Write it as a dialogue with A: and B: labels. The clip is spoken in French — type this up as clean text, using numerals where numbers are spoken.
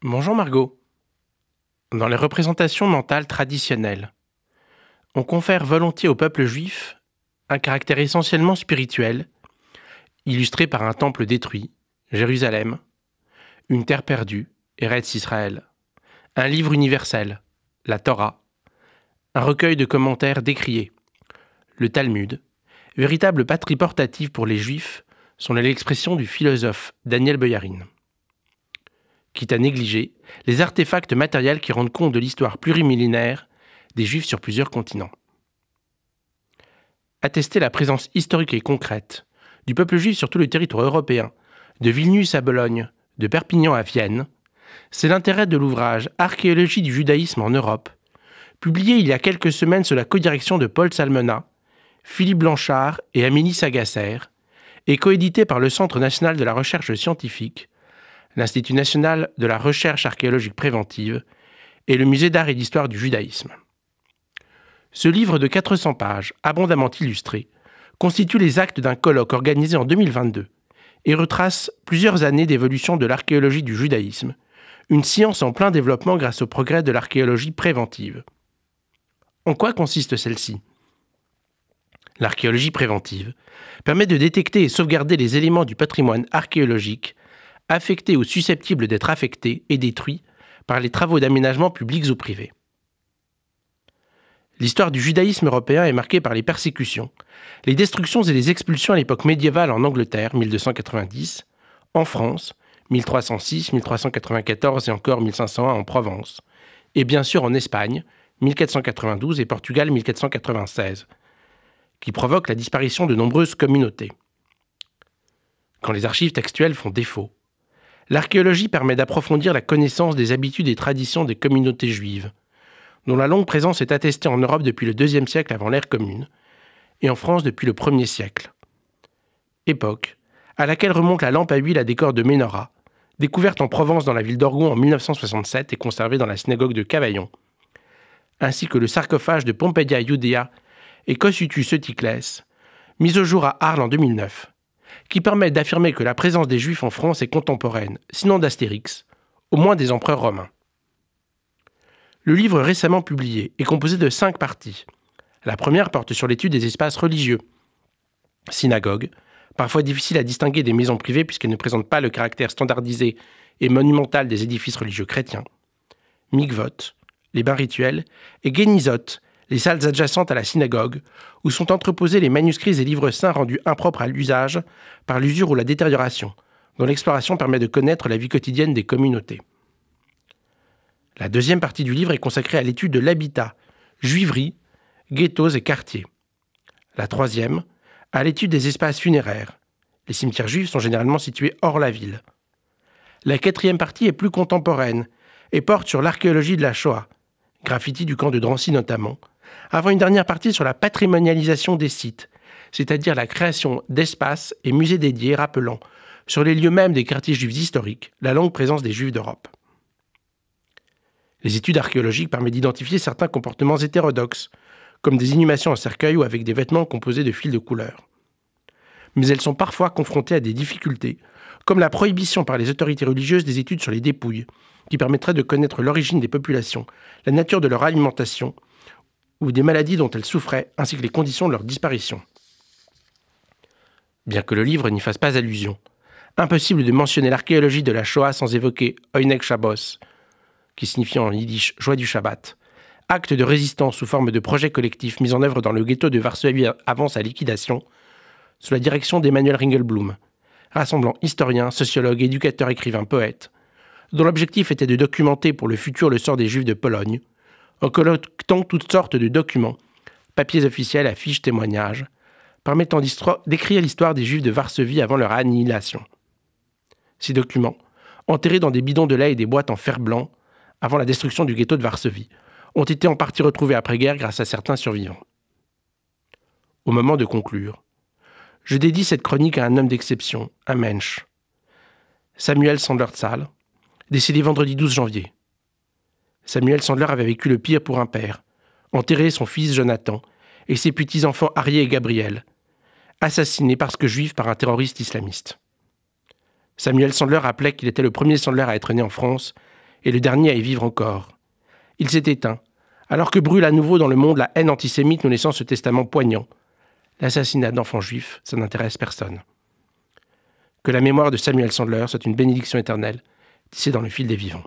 A: Bonjour Margot. Dans les représentations mentales traditionnelles, on confère volontiers au peuple juif un caractère essentiellement spirituel, illustré par un temple détruit, Jérusalem, une terre perdue, Eretz Israël, un livre universel, la Torah, un recueil de commentaires décriés, le Talmud, véritable patrie portative pour les juifs, sont l'expression du philosophe Daniel Boyarin. Quitte à négliger les artefacts matériels qui rendent compte de l'histoire plurimillénaire des Juifs sur plusieurs continents. Attester la présence historique et concrète du peuple juif sur tout le territoire européen, de Vilnius à Bologne, de Perpignan à Vienne, c'est l'intérêt de l'ouvrage Archéologie du judaïsme en Europe, publié il y a quelques semaines sous la codirection de Paul Salmona, Philippe Blanchard et Amélie Sagasser, et coédité par le Centre national de la recherche scientifique, l'Institut national de la recherche archéologique préventive et le Musée d'art et d'histoire du judaïsme. Ce livre de 400 pages, abondamment illustré, constitue les actes d'un colloque organisé en 2022 et retrace plusieurs années d'évolution de l'archéologie du judaïsme, une science en plein développement grâce au progrès de l'archéologie préventive. En quoi consiste celle-ci ? L'archéologie préventive permet de détecter et sauvegarder les éléments du patrimoine archéologique affectés ou susceptibles d'être affectés et détruits par les travaux d'aménagement publics ou privés. L'histoire du judaïsme européen est marquée par les persécutions, les destructions et les expulsions à l'époque médiévale en Angleterre, 1290, en France, 1306, 1394 et encore 1501 en Provence, et bien sûr en Espagne, 1492 et Portugal, 1496, qui provoquent la disparition de nombreuses communautés. Quand les archives textuelles font défaut, l'archéologie permet d'approfondir la connaissance des habitudes et traditions des communautés juives, dont la longue présence est attestée en Europe depuis le IIe siècle avant l'ère commune, et en France depuis le 1er siècle. Époque à laquelle remonte la lampe à huile à décor de Ménorah, découverte en Provence dans la ville d'Orgon en 1967 et conservée dans la synagogue de Cavaillon, ainsi que le sarcophage de Pompeia Iudea et Cosutus Eutyclès, mis au jour à Arles en 2009, qui permet d'affirmer que la présence des Juifs en France est contemporaine, sinon d'Astérix, au moins des empereurs romains. Le livre récemment publié est composé de 5 parties. La première porte sur l'étude des espaces religieux. Synagogue, parfois difficile à distinguer des maisons privées puisqu'elles ne présentent pas le caractère standardisé et monumental des édifices religieux chrétiens. Mikvot, les bains rituels, et Génisot, les salles adjacentes à la synagogue, où sont entreposés les manuscrits et livres saints rendus impropres à l'usage par l'usure ou la détérioration, dont l'exploration permet de connaître la vie quotidienne des communautés. La deuxième partie du livre est consacrée à l'étude de l'habitat, juiveries, ghettos et quartiers. La troisième, à l'étude des espaces funéraires. Les cimetières juifs sont généralement situés hors la ville. La quatrième partie est plus contemporaine et porte sur l'archéologie de la Shoah, graffiti du camp de Drancy notamment, avant une dernière partie sur la patrimonialisation des sites, c'est-à-dire la création d'espaces et musées dédiés rappelant, sur les lieux mêmes des quartiers juifs historiques, la longue présence des Juifs d'Europe. Les études archéologiques permettent d'identifier certains comportements hétérodoxes, comme des inhumations en cercueil ou avec des vêtements composés de fils de couleur. Mais elles sont parfois confrontées à des difficultés, comme la prohibition par les autorités religieuses des études sur les dépouilles, qui permettraient de connaître l'origine des populations, la nature de leur alimentation, ou des maladies dont elles souffraient, ainsi que les conditions de leur disparition. Bien que le livre n'y fasse pas allusion, impossible de mentionner l'archéologie de la Shoah sans évoquer Oyneg Shabbos, qui signifie en yiddish « joie du Shabbat », acte de résistance sous forme de projet collectif mis en œuvre dans le ghetto de Varsovie avant sa liquidation, sous la direction d'Emmanuel Ringelblum, rassemblant historiens, sociologues, éducateurs, écrivains, poètes, dont l'objectif était de documenter pour le futur le sort des Juifs de Pologne, en collectant toutes sortes de documents, papiers officiels, affiches, témoignages, permettant d'écrire l'histoire des Juifs de Varsovie avant leur annihilation. Ces documents, enterrés dans des bidons de lait et des boîtes en fer blanc, avant la destruction du ghetto de Varsovie, ont été en partie retrouvés après-guerre grâce à certains survivants. Au moment de conclure, je dédie cette chronique à un homme d'exception, un mensch, Samuel Sandler-Tzal, décédé vendredi 12 janvier. Samuel Sandler avait vécu le pire pour un père, enterré son fils Jonathan et ses petits-enfants Arié et Gabriel, assassinés parce que juifs par un terroriste islamiste. Samuel Sandler rappelait qu'il était le premier Sandler à être né en France et le dernier à y vivre encore. Il s'est éteint, alors que brûle à nouveau dans le monde la haine antisémite nous laissant ce testament poignant. L'assassinat d'enfants juifs, ça n'intéresse personne. Que la mémoire de Samuel Sandler soit une bénédiction éternelle, tissée dans le fil des vivants.